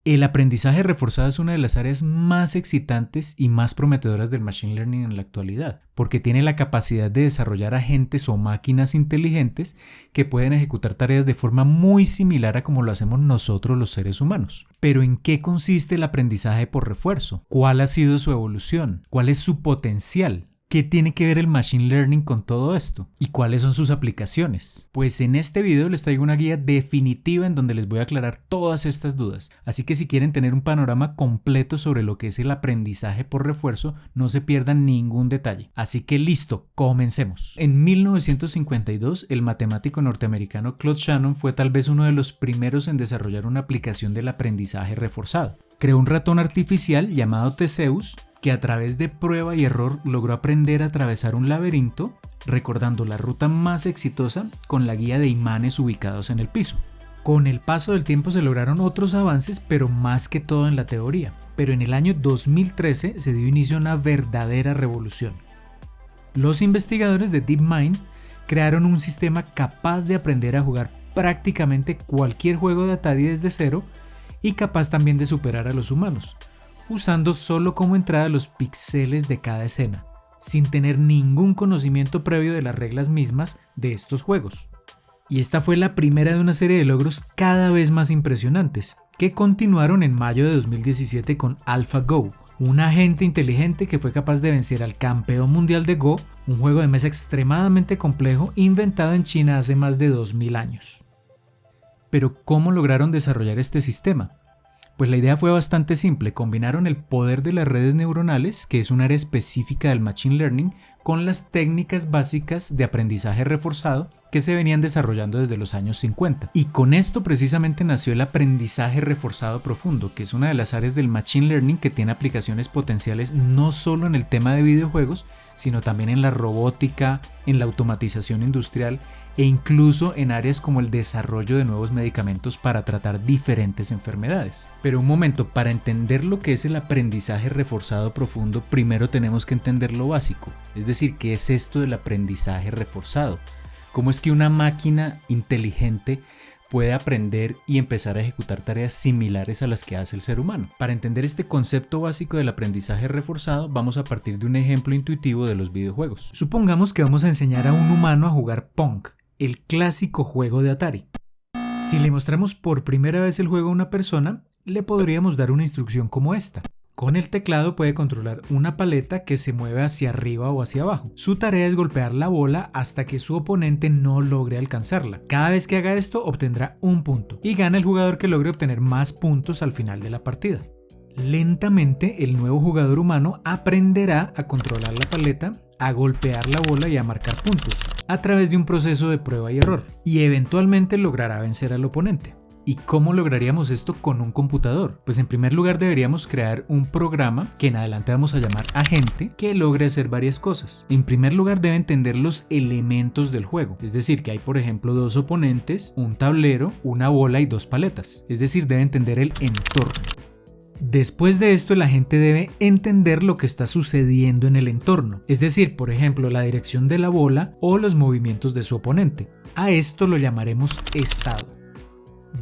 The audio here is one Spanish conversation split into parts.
El aprendizaje reforzado es una de las áreas más excitantes y más prometedoras del Machine Learning en la actualidad, porque tiene la capacidad de desarrollar agentes o máquinas inteligentes que pueden ejecutar tareas de forma muy similar a como lo hacemos nosotros los seres humanos. Pero ¿en qué consiste el aprendizaje por refuerzo? ¿Cuál ha sido su evolución? ¿Cuál es su potencial? ¿Qué tiene que ver el Machine Learning con todo esto? ¿Y cuáles son sus aplicaciones? Pues en este video les traigo una guía definitiva en donde les voy a aclarar todas estas dudas. Así que si quieren tener un panorama completo sobre lo que es el aprendizaje por refuerzo, no se pierdan ningún detalle. Así que listo, comencemos. En 1952, el matemático norteamericano Claude Shannon fue tal vez uno de los primeros en desarrollar una aplicación del aprendizaje reforzado. Creó un ratón artificial llamado Theseus, que a través de prueba y error logró aprender a atravesar un laberinto, recordando la ruta más exitosa con la guía de imanes ubicados en el piso. Con el paso del tiempo se lograron otros avances, pero más que todo en la teoría. Pero en el año 2013 se dio inicio a una verdadera revolución. Los investigadores de DeepMind crearon un sistema capaz de aprender a jugar prácticamente cualquier juego de Atari desde cero y capaz también de superar a los humanos, usando solo como entrada los píxeles de cada escena, sin tener ningún conocimiento previo de las reglas mismas de estos juegos. Y esta fue la primera de una serie de logros cada vez más impresionantes, que continuaron en mayo de 2017 con AlphaGo, un agente inteligente que fue capaz de vencer al campeón mundial de Go, un juego de mesa extremadamente complejo inventado en China hace más de 2000 años. Pero ¿cómo lograron desarrollar este sistema? Pues la idea fue bastante simple, combinaron el poder de las redes neuronales, que es un área específica del Machine Learning, con las técnicas básicas de aprendizaje reforzado que se venían desarrollando desde los años 50. Y con esto precisamente nació el aprendizaje reforzado profundo, que es una de las áreas del Machine Learning que tiene aplicaciones potenciales no solo en el tema de videojuegos, sino también en la robótica, en la automatización industrial e incluso en áreas como el desarrollo de nuevos medicamentos para tratar diferentes enfermedades. Pero un momento, para entender lo que es el aprendizaje reforzado profundo, primero tenemos que entender lo básico, es decir, ¿qué es esto del aprendizaje reforzado? ¿Cómo es que una máquina inteligente puede aprender y empezar a ejecutar tareas similares a las que hace el ser humano? Para entender este concepto básico del aprendizaje reforzado, vamos a partir de un ejemplo intuitivo de los videojuegos. Supongamos que vamos a enseñar a un humano a jugar Pong, el clásico juego de Atari. Si le mostramos por primera vez el juego a una persona, le podríamos dar una instrucción como esta. Con el teclado puede controlar una paleta que se mueve hacia arriba o hacia abajo. Su tarea es golpear la bola hasta que su oponente no logre alcanzarla. Cada vez que haga esto obtendrá un punto y gana el jugador que logre obtener más puntos al final de la partida. Lentamente el nuevo jugador humano aprenderá a controlar la paleta, a golpear la bola y a marcar puntos a través de un proceso de prueba y error, y eventualmente logrará vencer al oponente. ¿Y cómo lograríamos esto con un computador? Pues en primer lugar deberíamos crear un programa que en adelante vamos a llamar agente, que logre hacer varias cosas. En primer lugar debe entender los elementos del juego, es decir, que hay por ejemplo dos oponentes, un tablero, una bola y dos paletas, es decir, debe entender el entorno. Después de esto el agente debe entender lo que está sucediendo en el entorno, es decir, por ejemplo, la dirección de la bola o los movimientos de su oponente. A esto lo llamaremos estado.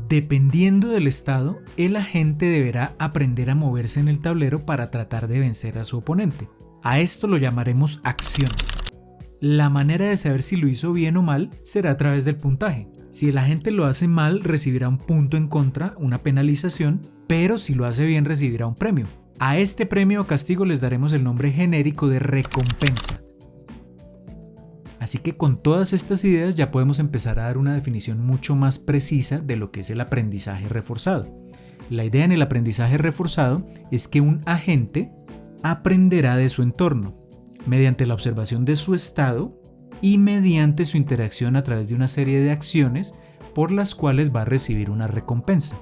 Dependiendo del estado, el agente deberá aprender a moverse en el tablero para tratar de vencer a su oponente. A esto lo llamaremos acción. La manera de saber si lo hizo bien o mal será a través del puntaje. Si el agente lo hace mal, recibirá un punto en contra, una penalización, pero si lo hace bien recibirá un premio. A este premio o castigo les daremos el nombre genérico de recompensa. Así que con todas estas ideas ya podemos empezar a dar una definición mucho más precisa de lo que es el aprendizaje reforzado. La idea en el aprendizaje reforzado es que un agente aprenderá de su entorno, mediante la observación de su estado y mediante su interacción a través de una serie de acciones por las cuales va a recibir una recompensa.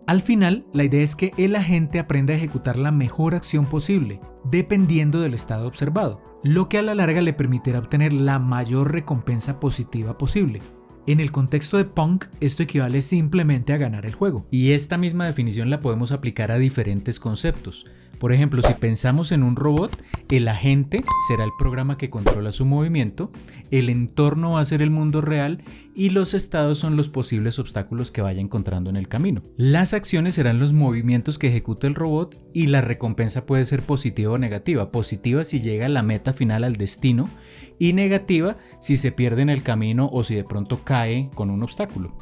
Al final, la idea es que el agente aprenda a ejecutar la mejor acción posible, dependiendo del estado observado, lo que a la larga le permitirá obtener la mayor recompensa positiva posible. En el contexto de Pong, esto equivale simplemente a ganar el juego. Y esta misma definición la podemos aplicar a diferentes conceptos. Por ejemplo, si pensamos en un robot, el agente será el programa que controla su movimiento, el entorno va a ser el mundo real y los estados son los posibles obstáculos que vaya encontrando en el camino. Las acciones serán los movimientos que ejecuta el robot y la recompensa puede ser positiva o negativa. Positiva si llega a la meta final, al destino, y negativa si se pierde en el camino o si de pronto cae con un obstáculo.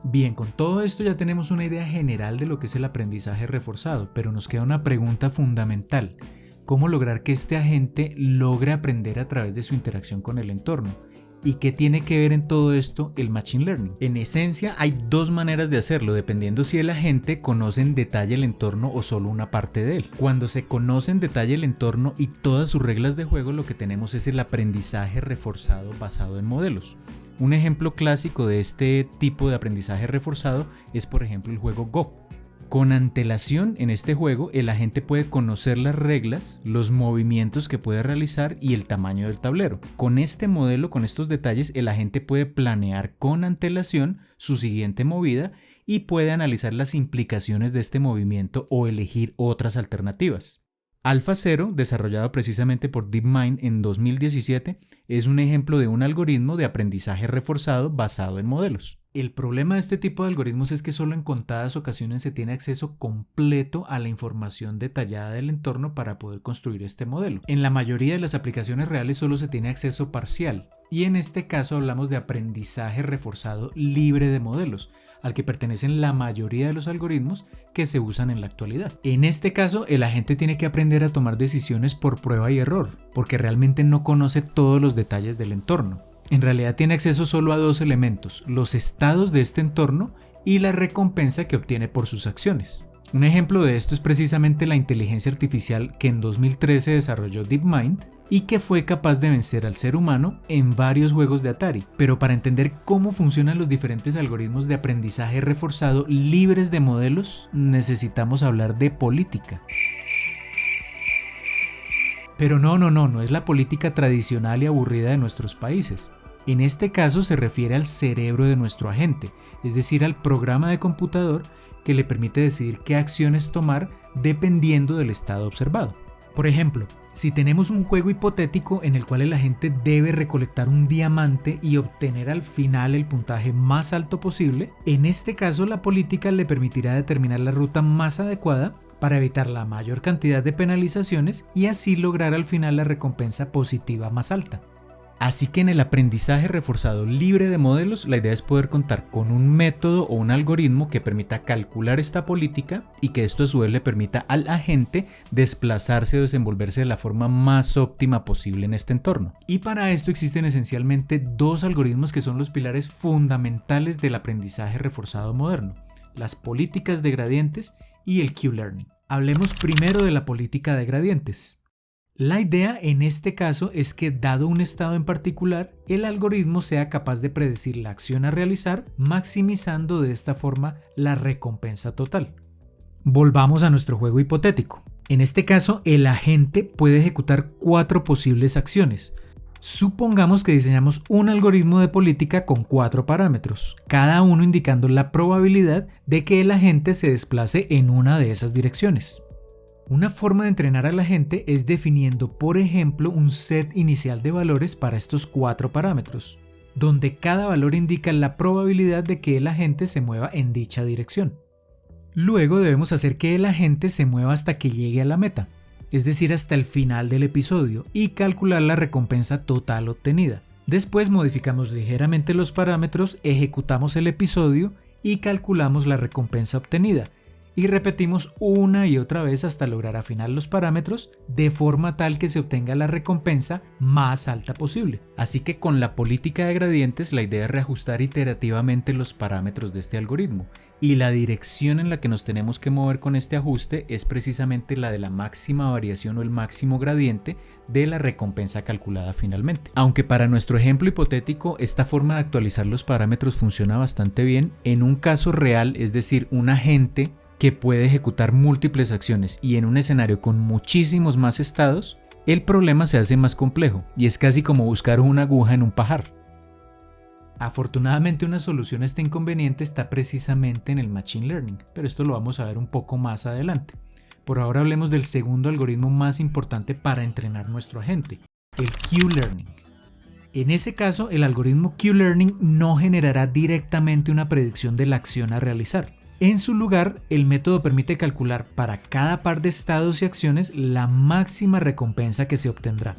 Bien, con todo esto ya tenemos una idea general de lo que es el aprendizaje reforzado, pero nos queda una pregunta fundamental: ¿cómo lograr que este agente logre aprender a través de su interacción con el entorno? ¿Y qué tiene que ver en todo esto el Machine Learning? En esencia, hay dos maneras de hacerlo, dependiendo si el agente conoce en detalle el entorno o solo una parte de él. Cuando se conoce en detalle el entorno y todas sus reglas de juego, lo que tenemos es el aprendizaje reforzado basado en modelos. Un ejemplo clásico de este tipo de aprendizaje reforzado es, por ejemplo, el juego Go. Con antelación en este juego, el agente puede conocer las reglas, los movimientos que puede realizar y el tamaño del tablero. Con este modelo, con estos detalles, el agente puede planear con antelación su siguiente movida y puede analizar las implicaciones de este movimiento o elegir otras alternativas. AlphaZero, desarrollado precisamente por DeepMind en 2017, es un ejemplo de un algoritmo de aprendizaje reforzado basado en modelos. El problema de este tipo de algoritmos es que solo en contadas ocasiones se tiene acceso completo a la información detallada del entorno para poder construir este modelo. En la mayoría de las aplicaciones reales solo se tiene acceso parcial, y en este caso hablamos de aprendizaje reforzado libre de modelos, al que pertenecen la mayoría de los algoritmos que se usan en la actualidad. En este caso, el agente tiene que aprender a tomar decisiones por prueba y error, porque realmente no conoce todos los detalles del entorno. En realidad tiene acceso solo a dos elementos: los estados de este entorno y la recompensa que obtiene por sus acciones. Un ejemplo de esto es precisamente la inteligencia artificial que en 2013 desarrolló DeepMind y que fue capaz de vencer al ser humano en varios juegos de Atari. Pero para entender cómo funcionan los diferentes algoritmos de aprendizaje reforzado libres de modelos, necesitamos hablar de política. Pero no es la política tradicional y aburrida de nuestros países. En este caso se refiere al cerebro de nuestro agente, es decir, al programa de computador que le permite decidir qué acciones tomar dependiendo del estado observado. Por ejemplo, si tenemos un juego hipotético en el cual el agente debe recolectar un diamante y obtener al final el puntaje más alto posible, en este caso la política le permitirá determinar la ruta más adecuada para evitar la mayor cantidad de penalizaciones y así lograr al final la recompensa positiva más alta. Así que en el aprendizaje reforzado libre de modelos, la idea es poder contar con un método o un algoritmo que permita calcular esta política y que esto a su vez le permita al agente desplazarse o desenvolverse de la forma más óptima posible en este entorno. Y para esto existen esencialmente dos algoritmos que son los pilares fundamentales del aprendizaje reforzado moderno: las políticas de gradientes y el Q-Learning. Hablemos primero de la política de gradientes. La idea en este caso es que, dado un estado en particular, el algoritmo sea capaz de predecir la acción a realizar, maximizando de esta forma la recompensa total. Volvamos a nuestro juego hipotético. En este caso, el agente puede ejecutar 4 posibles acciones. Supongamos que diseñamos un algoritmo de política con 4 parámetros, cada uno indicando la probabilidad de que el agente se desplace en una de esas direcciones. Una forma de entrenar a la gente es definiendo, por ejemplo, un set inicial de valores para estos 4 parámetros, donde cada valor indica la probabilidad de que el agente se mueva en dicha dirección. Luego debemos hacer que el agente se mueva hasta que llegue a la meta, es decir, hasta el final del episodio, y calcular la recompensa total obtenida. Después modificamos ligeramente los parámetros, ejecutamos el episodio y calculamos la recompensa obtenida. Y repetimos una y otra vez hasta lograr afinar los parámetros de forma tal que se obtenga la recompensa más alta posible. Así que con la política de gradientes la idea es reajustar iterativamente los parámetros de este algoritmo, y la dirección en la que nos tenemos que mover con este ajuste es precisamente la de la máxima variación o el máximo gradiente de la recompensa calculada finalmente. Aunque para nuestro ejemplo hipotético esta forma de actualizar los parámetros funciona bastante bien, en un caso real, es decir, un agente que puede ejecutar múltiples acciones y en un escenario con muchísimos más estados, el problema se hace más complejo y es casi como buscar una aguja en un pajar. Afortunadamente una solución a este inconveniente está precisamente en el Machine Learning, pero esto lo vamos a ver un poco más adelante. Por ahora hablemos del segundo algoritmo más importante para entrenar nuestro agente, el Q-Learning. En ese caso, el algoritmo Q-Learning no generará directamente una predicción de la acción a realizar. En su lugar, el método permite calcular para cada par de estados y acciones la máxima recompensa que se obtendrá.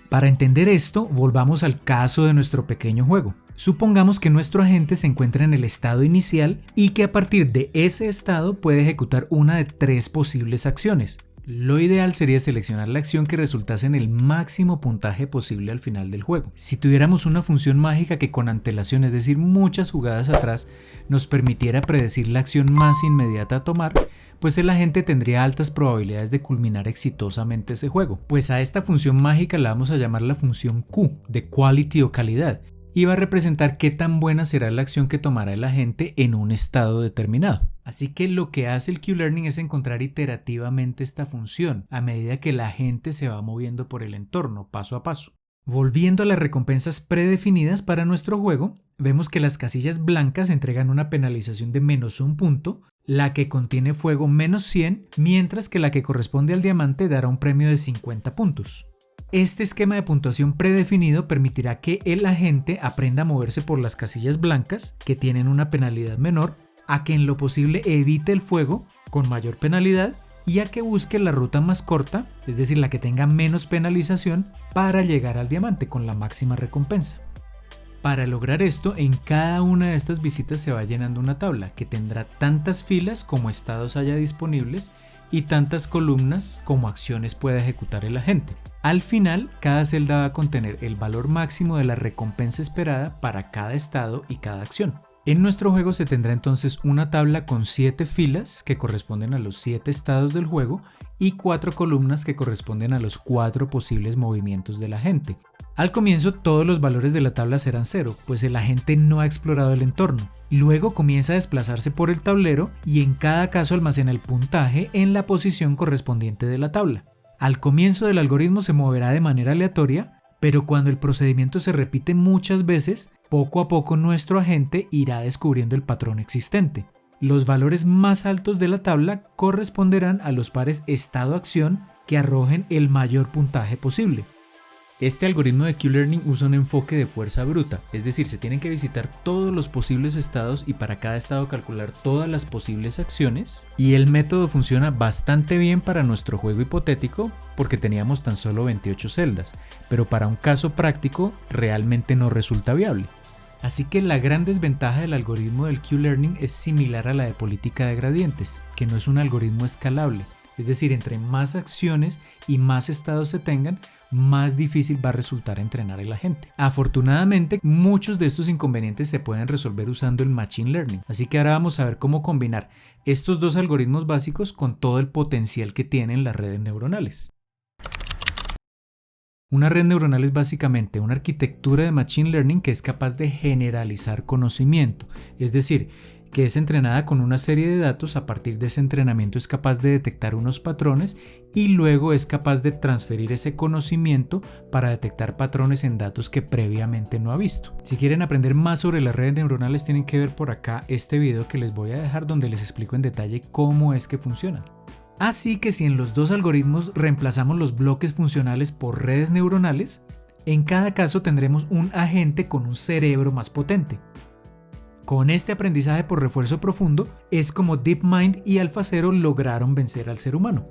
Para entender esto, volvamos al caso de nuestro pequeño juego. Supongamos que nuestro agente se encuentra en el estado inicial y que a partir de ese estado puede ejecutar una de 3 posibles acciones. Lo ideal sería seleccionar la acción que resultase en el máximo puntaje posible al final del juego. Si tuviéramos una función mágica que con antelación, es decir, muchas jugadas atrás, nos permitiera predecir la acción más inmediata a tomar, pues el agente tendría altas probabilidades de culminar exitosamente ese juego. Pues a esta función mágica la vamos a llamar la función Q, de quality o calidad, y va a representar qué tan buena será la acción que tomará el agente en un estado determinado. Así que lo que hace el Q-Learning es encontrar iterativamente esta función a medida que la agente se va moviendo por el entorno, paso a paso. Volviendo a las recompensas predefinidas para nuestro juego, vemos que las casillas blancas entregan una penalización de -1 punto, la que contiene fuego -100, mientras que la que corresponde al diamante dará un premio de 50 puntos. Este esquema de puntuación predefinido permitirá que el agente aprenda a moverse por las casillas blancas, que tienen una penalidad menor, a que en lo posible evite el fuego, con mayor penalidad, y a que busque la ruta más corta, es decir, la que tenga menos penalización, para llegar al diamante con la máxima recompensa. Para lograr esto, en cada una de estas visitas se va llenando una tabla que tendrá tantas filas como estados haya disponibles y tantas columnas como acciones pueda ejecutar el agente. Al final, cada celda va a contener el valor máximo de la recompensa esperada para cada estado y cada acción. En nuestro juego se tendrá entonces una tabla con 7 filas que corresponden a los 7 estados del juego y 4 columnas que corresponden a los 4 posibles movimientos del agente. Al comienzo todos los valores de la tabla serán 0, pues el agente no ha explorado el entorno. Luego comienza a desplazarse por el tablero y en cada caso almacena el puntaje en la posición correspondiente de la tabla. Al comienzo del algoritmo se moverá de manera aleatoria, pero cuando el procedimiento se repite muchas veces, poco a poco nuestro agente irá descubriendo el patrón existente. Los valores más altos de la tabla corresponderán a los pares estado-acción que arrojen el mayor puntaje posible. Este algoritmo de Q-Learning usa un enfoque de fuerza bruta, es decir, se tienen que visitar todos los posibles estados y para cada estado calcular todas las posibles acciones, y el método funciona bastante bien para nuestro juego hipotético porque teníamos tan solo 28 celdas, pero para un caso práctico realmente no resulta viable. Así que la gran desventaja del algoritmo del Q-Learning es similar a la de política de gradientes, que no es un algoritmo escalable, es decir, entre más acciones y más estados se tengan, más difícil va a resultar entrenar el agente. Afortunadamente, muchos de estos inconvenientes se pueden resolver usando el Machine Learning, así que ahora vamos a ver cómo combinar estos dos algoritmos básicos con todo el potencial que tienen las redes neuronales. Una red neuronal es básicamente una arquitectura de Machine Learning que es capaz de generalizar conocimiento, es decir, que es entrenada con una serie de datos. A partir de ese entrenamiento es capaz de detectar unos patrones y luego es capaz de transferir ese conocimiento para detectar patrones en datos que previamente no ha visto. Si quieren aprender más sobre las redes neuronales tienen que ver por acá este video que les voy a dejar donde les explico en detalle cómo es que funcionan. Así que si en los dos algoritmos reemplazamos los bloques funcionales por redes neuronales, en cada caso tendremos un agente con un cerebro más potente. Con este aprendizaje por refuerzo profundo es como DeepMind y AlphaZero lograron vencer al ser humano.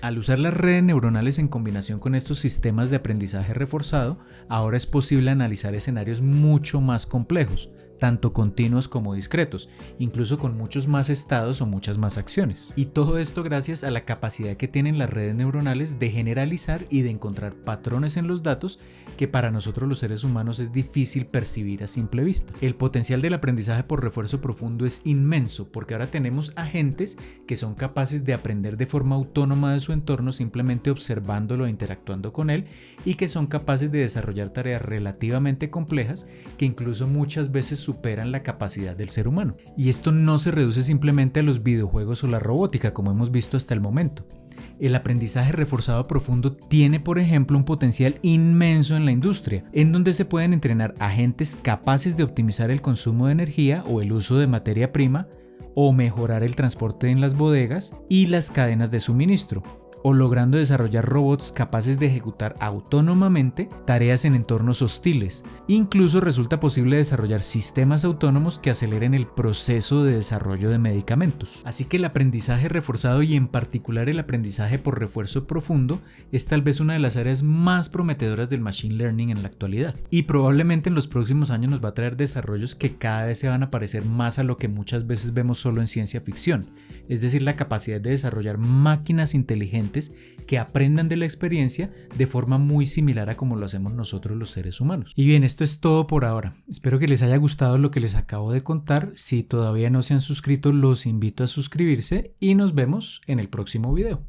Al usar las redes neuronales en combinación con estos sistemas de aprendizaje reforzado, ahora es posible analizar escenarios mucho más complejos, tanto continuos como discretos, incluso con muchos más estados o muchas más acciones. Y todo esto gracias a la capacidad que tienen las redes neuronales de generalizar y de encontrar patrones en los datos que para nosotros los seres humanos es difícil percibir a simple vista. El potencial del aprendizaje por refuerzo profundo es inmenso porque ahora tenemos agentes que son capaces de aprender de forma autónoma de su entorno simplemente observándolo e interactuando con él y que son capaces de desarrollar tareas relativamente complejas que incluso muchas veces superan la capacidad del ser humano. Y esto no se reduce simplemente a los videojuegos o la robótica, como hemos visto hasta el momento. El aprendizaje reforzado profundo tiene, por ejemplo, un potencial inmenso en la industria, en donde se pueden entrenar agentes capaces de optimizar el consumo de energía o el uso de materia prima, o mejorar el transporte en las bodegas y las cadenas de suministro, o logrando desarrollar robots capaces de ejecutar autónomamente tareas en entornos hostiles. Incluso resulta posible desarrollar sistemas autónomos que aceleren el proceso de desarrollo de medicamentos. Así que el aprendizaje reforzado, y en particular el aprendizaje por refuerzo profundo, es tal vez una de las áreas más prometedoras del machine learning en la actualidad. Y probablemente en los próximos años nos va a traer desarrollos que cada vez se van a parecer más a lo que muchas veces vemos solo en ciencia ficción. Es decir, la capacidad de desarrollar máquinas inteligentes que aprendan de la experiencia de forma muy similar a como lo hacemos nosotros los seres humanos. Y bien, esto es todo por ahora. Espero que les haya gustado lo que les acabo de contar. Si todavía no se han suscrito, los invito a suscribirse y nos vemos en el próximo video.